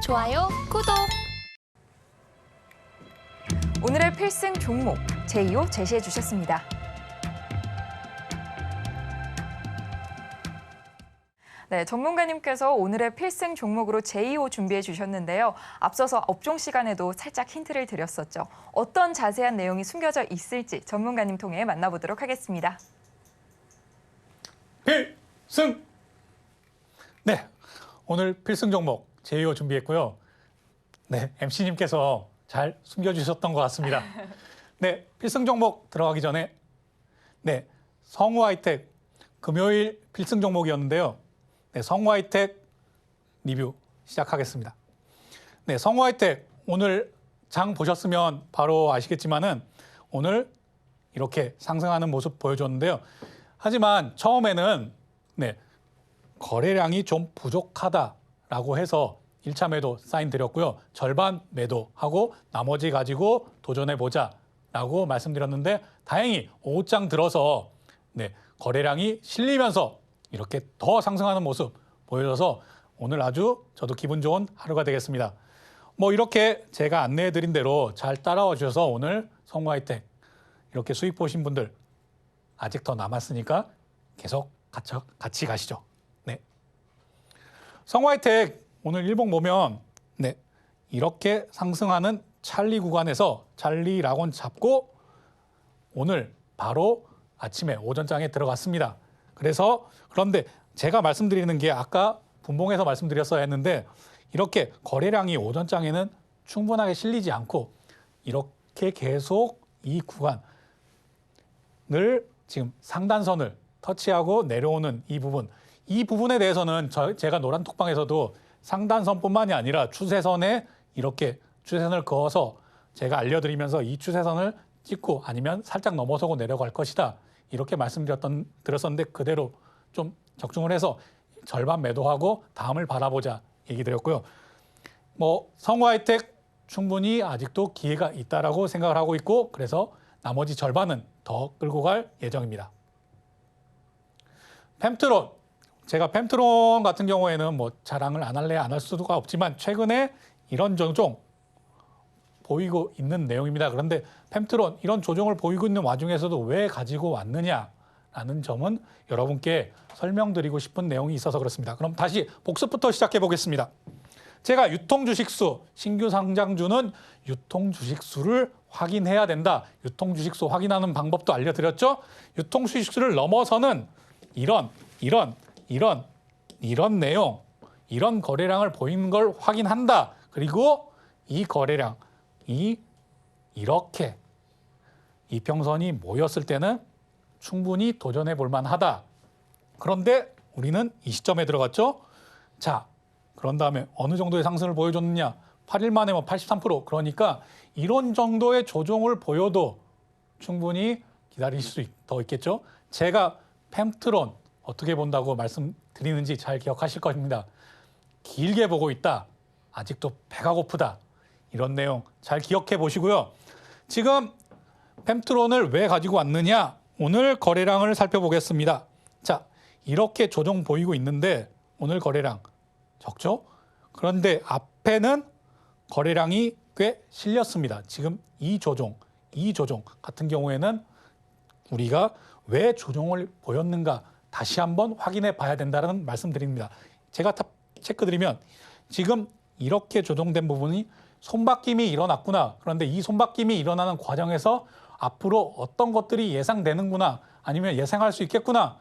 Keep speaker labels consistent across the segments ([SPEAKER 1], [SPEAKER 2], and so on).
[SPEAKER 1] 좋아요, 구독.
[SPEAKER 2] 오늘의 필승 종목 제2호 제시해 주셨습니다. 네, 전문가님께서 오늘의 필승 종목으로 제2호 준비해 주셨는데요. 앞서서 업종 시간에도 살짝 힌트를 드렸었죠. 어떤 자세한 내용이 숨겨져 있을지 전문가님 통해 만나보도록 하겠습니다.
[SPEAKER 3] 필승! 네, 오늘 필승 종목 제2호 준비했고요. 네, MC님께서 잘 숨겨주셨던 것 같습니다. 네, 필승 종목 들어가기 전에 네, 성우하이텍 금요일 필승 종목이었는데요. 네, 성우하이텍 리뷰 시작하겠습니다. 네, 성우하이텍 오늘 장 보셨으면 바로 아시겠지만은 오늘 이렇게 상승하는 모습 보여줬는데요. 하지만 처음에는 네, 거래량이 좀 부족하다라고 해서 1차 매도 사인 드렸고요. 절반 매도하고 나머지 가지고 도전해보자라고 말씀드렸는데 다행히 5장 들어서 네, 거래량이 실리면서 이렇게 더 상승하는 모습 보여줘서 오늘 아주 저도 기분 좋은 하루가 되겠습니다. 뭐 이렇게 제가 안내해드린 대로 잘 따라와 주셔서 오늘 성우하이텍 이렇게 수익 보신 분들 아직 더 남았으니까 계속 같이 가시죠. 네. 성우하이텍 오늘 일봉 보면 네, 이렇게 상승하는 찰리 구간에서 찰리 락원 잡고 오늘 바로 아침에 오전장에 들어갔습니다. 그런데 제가 말씀드리는 게 아까 분봉에서 말씀드렸어야 했는데 이렇게 거래량이 오전장에는 충분하게 실리지 않고 이렇게 계속 이 구간을 지금 상단선을 터치하고 내려오는 이 부분에 대해서는 제가 노란 톡방에서도 상단선뿐만이 아니라 추세선에 이렇게 추세선을 그어서 제가 알려드리면서 이 추세선을 찍고 아니면 살짝 넘어서고 내려갈 것이다. 이렇게 말씀드렸었는데 그대로 좀 적중을 해서 절반 매도하고 다음을 바라보자 얘기 드렸고요. 뭐 성우하이텍 충분히 아직도 기회가 있다라고 생각을 하고 있고 그래서 나머지 절반은 더 끌고 갈 예정입니다. 펨트론. 제가 펨트론 같은 경우에는 뭐 자랑을 안 할래 안 할 수가 없지만 최근에 이런 조정 보이고 있는 내용입니다. 그런데 펨트론 이런 조정을 보이고 있는 와중에서도 왜 가지고 왔느냐라는 점은 여러분께 설명드리고 싶은 내용이 있어서 그렇습니다. 그럼 다시 복습부터 시작해 보겠습니다. 제가 유통주식수, 신규 상장주는 유통주식수를 확인해야 된다. 유통주식수 확인하는 방법도 알려드렸죠. 유통주식수를 넘어서는 이런 내용, 이런 거래량을 보이는 걸 확인한다. 그리고 이 거래량이 이렇게 이평선이 모였을 때는 충분히 도전해 볼 만하다. 그런데 우리는 이 시점에 들어갔죠. 자, 그런 다음에 어느 정도의 상승을 보여줬느냐. 8일 만에 83%. 그러니까 이런 정도의 조정을 보여도 충분히 기다릴 수 더 있겠죠. 제가 펨트론 어떻게 본다고 말씀드리는지 잘 기억하실 것입니다. 길게 보고 있다. 아직도 배가 고프다. 이런 내용 잘 기억해 보시고요. 지금 펨트론을 왜 가지고 왔느냐? 오늘 거래량을 살펴보겠습니다. 자, 이렇게 조정 보이고 있는데 오늘 거래량 적죠? 그런데 앞에는 거래량이 꽤 실렸습니다. 지금 이 조정 같은 경우에는 우리가 왜 조정을 보였는가 다시 한번 확인해 봐야 된다는 말씀드립니다. 제가 체크 드리면 지금 이렇게 조정된 부분이 손바뀜이 일어났구나. 그런데 이 손바뀜이 일어나는 과정에서 앞으로 어떤 것들이 예상되는구나. 아니면 예상할 수 있겠구나.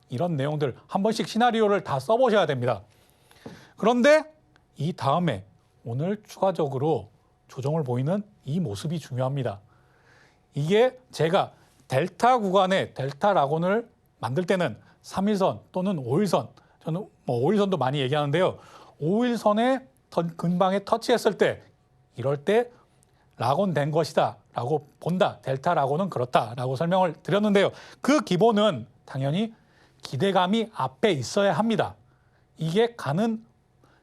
[SPEAKER 3] 이런 내용들 한 번씩 시나리오를 다 써보셔야 됩니다. 그런데 이 다음에 오늘 추가적으로 조정을 보이는 이 모습이 중요합니다. 이게 제가 델타 구간에 델타 락원을 만들 때는 3일선 또는 5일선, 저는 뭐 5일선도 많이 얘기하는데요. 5일선에 근방에 터치했을 때 이럴 때 락원 된 것이다 라고 본다. 델타 락원은 그렇다라고 설명을 드렸는데요. 그 기본은 당연히 기대감이 앞에 있어야 합니다. 이게 가는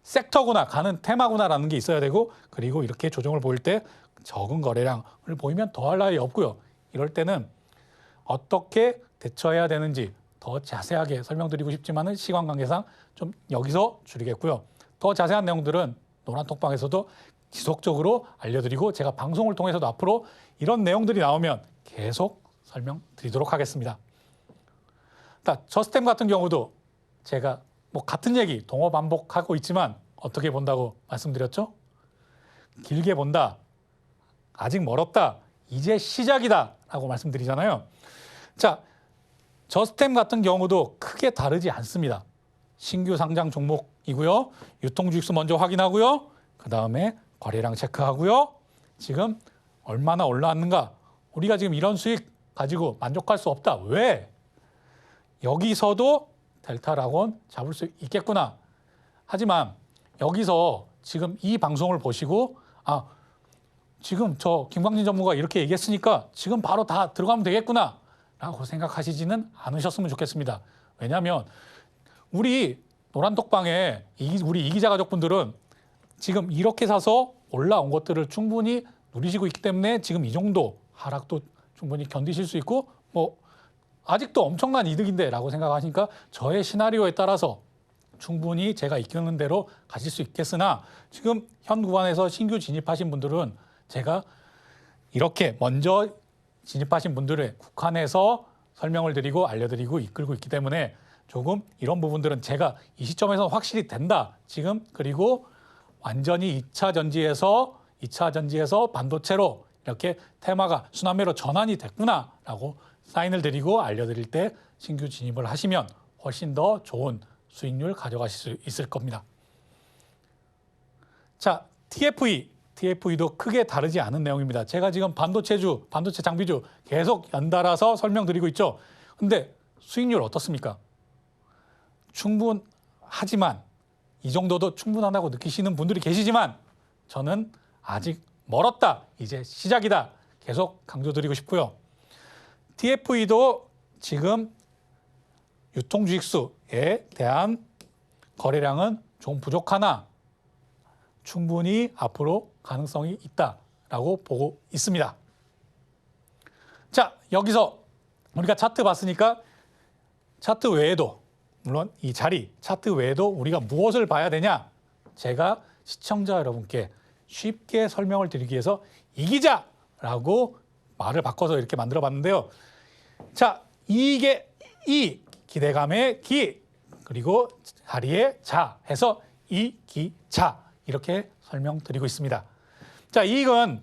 [SPEAKER 3] 섹터구나, 가는 테마구나라는 게 있어야 되고 그리고 이렇게 조정을 보일 때 적은 거래량을 보이면 더할 나위 없고요. 이럴 때는 어떻게 대처해야 되는지 더 자세하게 설명드리고 싶지만은 시간 관계상 좀 여기서 줄이겠고요. 더 자세한 내용들은 노란톡방에서도 지속적으로 알려드리고 제가 방송을 통해서도 앞으로 이런 내용들이 나오면 계속 설명드리도록 하겠습니다. 저스템 같은 경우도 제가 뭐 같은 얘기 동어 반복하고 있지만 어떻게 본다고 말씀드렸죠? 길게 본다. 아직 멀었다. 이제 시작이다. 라고 말씀드리잖아요. 자, 저스템 같은 경우도 크게 다르지 않습니다. 신규 상장 종목이고요. 유통주익수 먼저 확인하고요. 그 다음에 거래량 체크하고요. 지금 얼마나 올라왔는가. 우리가 지금 이런 수익 가지고 만족할 수 없다. 왜? 여기서도 델타락원 잡을 수 있겠구나. 하지만 여기서 지금 이 방송을 보시고 지금 저 김광진 전무가 이렇게 얘기했으니까 지금 바로 다 들어가면 되겠구나 라고 생각하시지는 않으셨으면 좋겠습니다. 왜냐하면 우리 노란톡방에 우리 이기자 가족분들은 지금 이렇게 사서 올라온 것들을 충분히 누리시고 있기 때문에 지금 이 정도 하락도 충분히 견디실 수 있고 뭐 아직도 엄청난 이득인데 라고 생각하시니까 저의 시나리오에 따라서 충분히 제가 이끄는 대로 가실 수 있겠으나 지금 현 구간에서 신규 진입하신 분들은 제가 이렇게 먼저 진입하신 분들의 국한에서 설명을 드리고 알려드리고 이끌고 있기 때문에 조금 이런 부분들은 제가 이 시점에서 확실히 된다. 지금 그리고 완전히 2차 전지에서 반도체로 이렇게 테마가 순환매로 전환이 됐구나라고 사인을 드리고 알려드릴 때 신규 진입을 하시면 훨씬 더 좋은 수익률 가져가실 수 있을 겁니다. 자, TFE도 크게 다르지 않은 내용입니다. 제가 지금 반도체 장비주 계속 연달아서 설명드리고 있죠. 근데 수익률 어떻습니까? 충분하지만 이 정도도 충분하다고 느끼시는 분들이 계시지만 저는 아직 멀었다. 이제 시작이다. 계속 강조드리고 싶고요. TFE도 지금 유통주익수에 대한 거래량은 좀 부족하나 충분히 앞으로 가능성이 있다라고 보고 있습니다. 자, 여기서 우리가 차트 봤으니까 차트 외에도 물론 이 자리 차트 외에도 우리가 무엇을 봐야 되냐? 제가 시청자 여러분께 쉽게 설명을 드리기 위해서 이기자라고 말을 바꿔서 이렇게 만들어 봤는데요. 자, 이게 이 기대감의 기 그리고 자리의 자 해서 이기자 이렇게 설명드리고 있습니다. 자, 이익은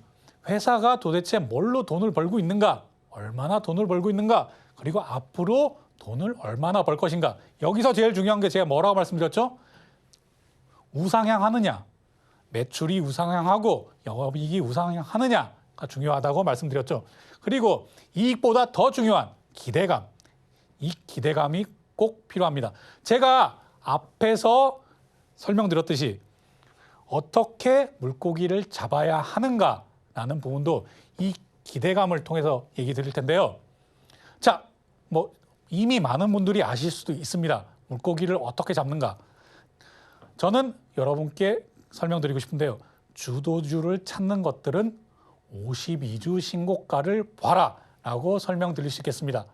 [SPEAKER 3] 회사가 도대체 뭘로 돈을 벌고 있는가? 얼마나 돈을 벌고 있는가? 그리고 앞으로 돈을 얼마나 벌 것인가? 여기서 제일 중요한 게 제가 뭐라고 말씀드렸죠? 우상향하느냐? 매출이 우상향하고 영업이익이 우상향하느냐가 중요하다고 말씀드렸죠. 그리고 이익보다 더 중요한 기대감. 이 기대감이 꼭 필요합니다. 제가 앞에서 설명드렸듯이 어떻게 물고기를 잡아야 하는가라는 부분도 이 기대감을 통해서 얘기 드릴 텐데요. 자, 뭐 이미 많은 분들이 아실 수도 있습니다. 물고기를 어떻게 잡는가. 저는 여러분께 설명드리고 싶은데요. 주도주를 찾는 것들은 52주 신고가를 봐라라고 설명드릴 수 있겠습니다.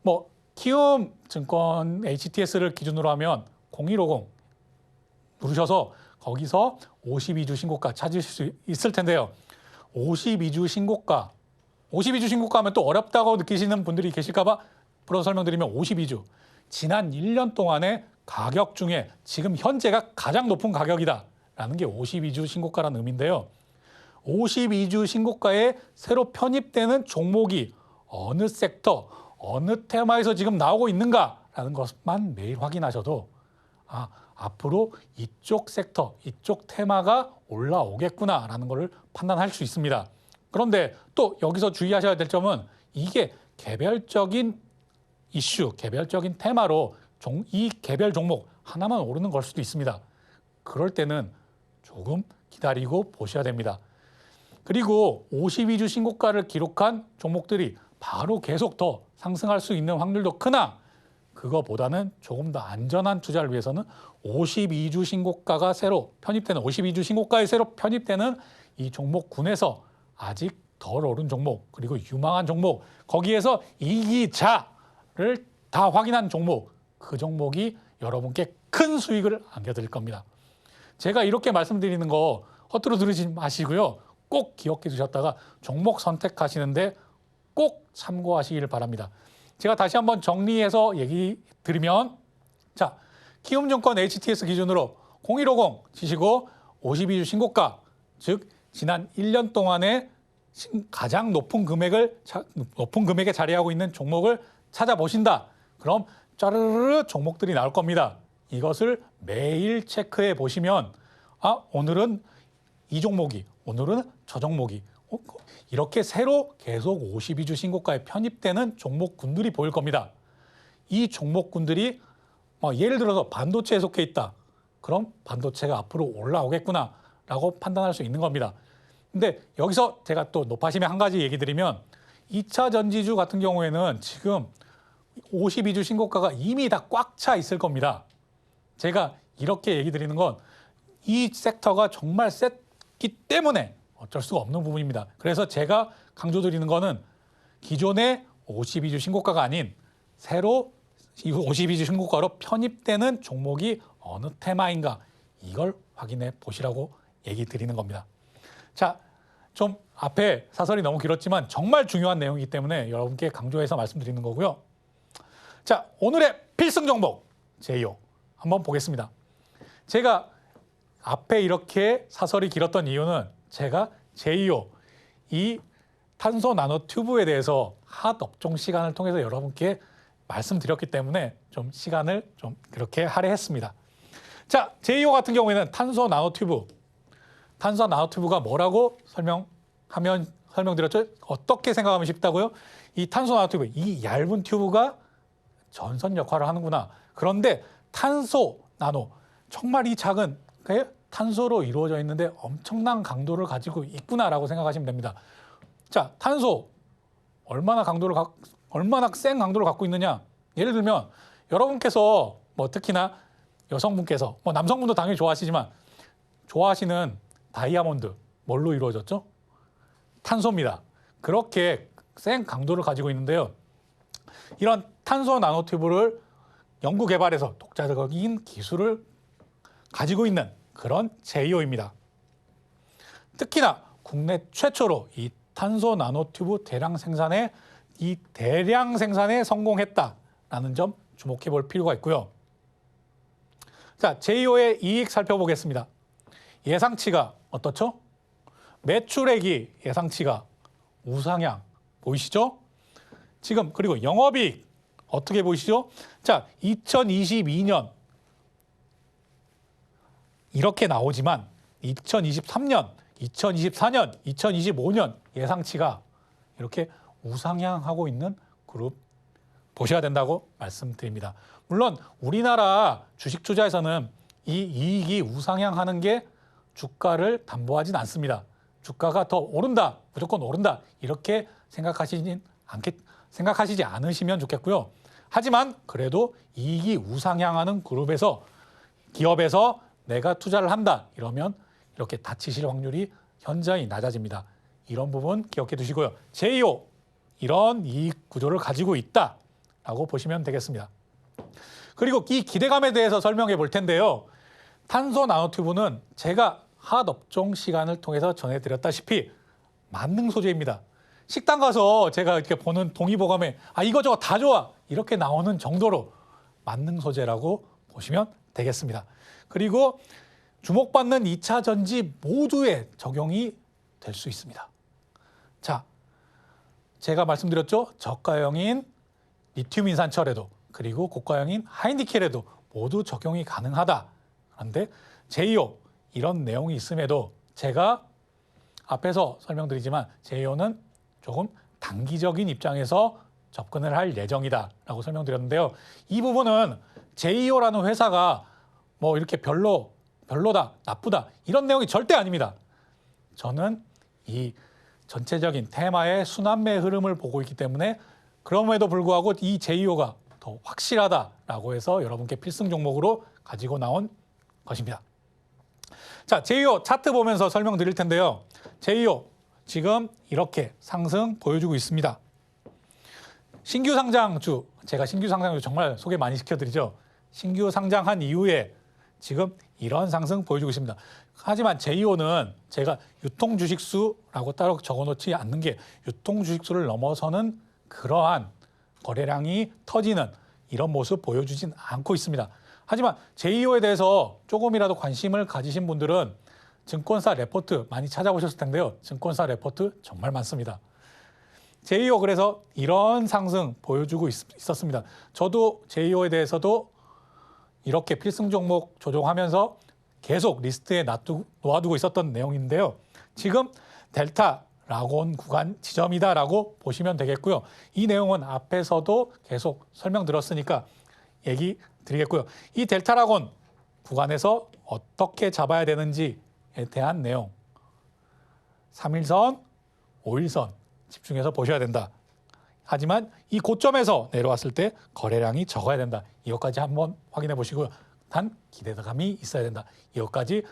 [SPEAKER 3] 뭐 키움증권 HTS를 기준으로 하면 0150 누르셔서 거기서 52주 신고가 찾으실 수 있을 텐데요. 52주 신고가 하면 또 어렵다고 느끼시는 분들이 계실까 봐 풀어서 설명드리면 52주. 지난 1년 동안의 가격 중에 지금 현재가 가장 높은 가격이다라는 게 52주 신고가라는 의미인데요. 52주 신고가에 새로 편입되는 종목이 어느 섹터, 어느 테마에서 지금 나오고 있는가라는 것만 매일 확인하셔도 앞으로 이쪽 섹터, 이쪽 테마가 올라오겠구나라는 것을 판단할 수 있습니다. 그런데 또 여기서 주의하셔야 될 점은 이게 개별적인 이슈, 개별적인 테마로 이 개별 종목 하나만 오르는 걸 수도 있습니다. 그럴 때는 조금 기다리고 보셔야 됩니다. 그리고 52주 신고가를 기록한 종목들이 바로 계속 더 상승할 수 있는 확률도 크나 그거보다는 조금 더 안전한 투자를 위해서는 52주 신고가가 새로 편입되는 52주 신고가에 새로 편입되는 이 종목군에서 아직 덜 오른 종목 그리고 유망한 종목 거기에서 이기자를 다 확인한 종목 그 종목이 여러분께 큰 수익을 안겨드릴 겁니다. 제가 이렇게 말씀드리는 거 허투루 들으지 마시고요. 꼭 기억해 두셨다가 종목 선택하시는데 꼭 참고하시길 바랍니다. 제가 다시 한번 정리해서 얘기 드리면, 자, 키움증권 HTS 기준으로 0150 치시고 52주 신고가, 즉 지난 1년 동안에 가장 높은 금액에 자리하고 있는 종목을 찾아보신다. 그럼 짜르르 종목들이 나올 겁니다. 이것을 매일 체크해 보시면, 아, 오늘은 이 종목이, 오늘은 저 종목이, 이렇게 새로 계속 52주 신고가에 편입되는 종목군들이 보일 겁니다. 이 종목군들이 예를 들어서 반도체에 속해 있다. 그럼 반도체가 앞으로 올라오겠구나라고 판단할 수 있는 겁니다. 근데 여기서 제가 또 높아심에 한 가지 얘기 드리면, 2차 전지주 같은 경우에는 지금 52주 신고가가 이미 다 꽉 차 있을 겁니다. 제가 이렇게 얘기 드리는 건 이 섹터가 정말 셌기 때문에 어쩔 수가 없는 부분입니다. 그래서 제가 강조드리는 거는 기존의 52주 신고가가 아닌 새로 52주 신고가로 편입되는 종목이 어느 테마인가, 이걸 확인해 보시라고 얘기 드리는 겁니다. 자, 좀 앞에 사설이 너무 길었지만 정말 중요한 내용이기 때문에 여러분께 강조해서 말씀드리는 거고요. 자, 오늘의 필승 종목 제이오 한번 보겠습니다. 제가 앞에 이렇게 사설이 길었던 이유는 제가 제이오, 이 탄소 나노 튜브에 대해서 핫 업종 시간을 통해서 여러분께 말씀드렸기 때문에 좀 시간을 좀 그렇게 할애했습니다. 자, 제이오 같은 경우에는 탄소 나노 튜브가 뭐라고 설명드렸죠? 어떻게 생각하면 쉽다고요? 이 탄소 나노 튜브, 이 얇은 튜브가 전선 역할을 하는구나. 그런데 탄소 나노, 정말 이 작은 탄소로 이루어져 있는데 엄청난 강도를 가지고 있구나라고 생각하시면 됩니다. 자, 탄소 얼마나 센 강도를 갖고 있느냐? 예를 들면 여러분께서 특히나 여성분께서 남성분도 당연히 좋아하시지만 좋아하시는 다이아몬드 뭘로 이루어졌죠? 탄소입니다. 그렇게 센 강도를 가지고 있는데요. 이런 탄소 나노튜브를 연구 개발해서 독자적인 기술을 가지고 있는 그런 제이오입니다. 특히나 국내 최초로 이 탄소 나노튜브 대량 생산에 성공했다라는 점 주목해 볼 필요가 있고요. 자, 제이오의 이익 살펴보겠습니다. 예상치가 어떻죠? 매출액이 예상치가 우상향 보이시죠? 지금 그리고 영업이익 어떻게 보이시죠? 자, 2022년 이렇게 나오지만 2023년, 2024년, 2025년 예상치가 이렇게 우상향하고 있는 그룹 보셔야 된다고 말씀드립니다. 물론 우리나라 주식 투자에서는 이 이익이 우상향하는 게 주가를 담보하진 않습니다. 주가가 더 오른다, 무조건 오른다 이렇게 생각하시지 않으시면 좋겠고요. 하지만 그래도 이익이 우상향하는 기업에서 내가 투자를 한다 이러면 이렇게 다치실 확률이 현저히 낮아집니다. 이런 부분 기억해 두시고요. 제이오 이런 이익 구조를 가지고 있다라고 보시면 되겠습니다. 그리고 이 기대감에 대해서 설명해 볼 텐데요. 탄소 나노튜브는 제가 핫 업종 시간을 통해서 전해드렸다시피 만능 소재입니다. 식당 가서 제가 이렇게 보는 동의보감에 이거저거 다 좋아 이렇게 나오는 정도로 만능 소재라고 보시면 되겠습니다. 그리고 주목받는 2차 전지 모두에 적용이 될 수 있습니다. 자, 제가 말씀드렸죠. 저가형인 리튬 인산철에도 그리고 고가형인 하이니켈에도 모두 적용이 가능하다. 그런데 제이오 이런 내용이 있음에도 제가 앞에서 설명드리지만 제이오는 조금 단기적인 입장에서 접근을 할 예정이다라고 설명드렸는데요. 이 부분은 제이오라는 회사가 이렇게 별로다, 나쁘다 이런 내용이 절대 아닙니다. 저는 이 전체적인 테마의 순환매 흐름을 보고 있기 때문에 그럼에도 불구하고 이 제이오가 더 확실하다라고 해서 여러분께 필승 종목으로 가지고 나온 것입니다. 자, 제이오 차트 보면서 설명드릴 텐데요. 제이오 지금 이렇게 상승 보여주고 있습니다. 신규 상장주, 제가 신규 상장주 정말 소개 많이 시켜드리죠. 신규 상장한 이후에 지금 이런 상승 보여주고 있습니다. 하지만 제2호는 제가 유통 주식수라고 따로 적어놓지 않는 게 유통 주식수를 넘어서는 그러한 거래량이 터지는 이런 모습 보여주진 않고 있습니다. 하지만 제2호에 대해서 조금이라도 관심을 가지신 분들은 증권사 레포트 많이 찾아보셨을 텐데요. 증권사 레포트 정말 많습니다. 제2호 그래서 이런 상승 보여주고 있었습니다. 저도 제2호에 대해서도 이렇게 필승 종목 조정하면서 계속 리스트에 놓아두고 있었던 내용인데요. 지금 델타 라곤 구간 지점이다라고 보시면 되겠고요. 이 내용은 앞에서도 계속 설명드렸으니까 얘기 드리겠고요. 이 델타 라곤 구간에서 어떻게 잡아야 되는지에 대한 내용 3일선, 5일선 집중해서 보셔야 된다. 하지만 이 고점에서 내려왔을 때 거래량이 적어야 된다. 이것까지 한번 확인해 보시고요. 단 기대감이 있어야 된다. 이것까지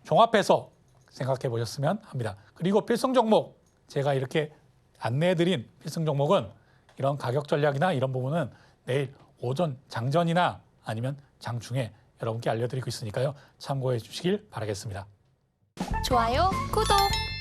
[SPEAKER 3] 종합해서 생각해 보셨으면 합니다. 그리고 필승 종목 제가 이렇게 안내해드린 필승 종목은 이런 가격 전략이나 이런 부분은 내일 오전 장전이나 아니면 장중에 여러분께 알려드리고 있으니까요. 참고해 주시길 바라겠습니다.
[SPEAKER 1] 좋아요, 구독!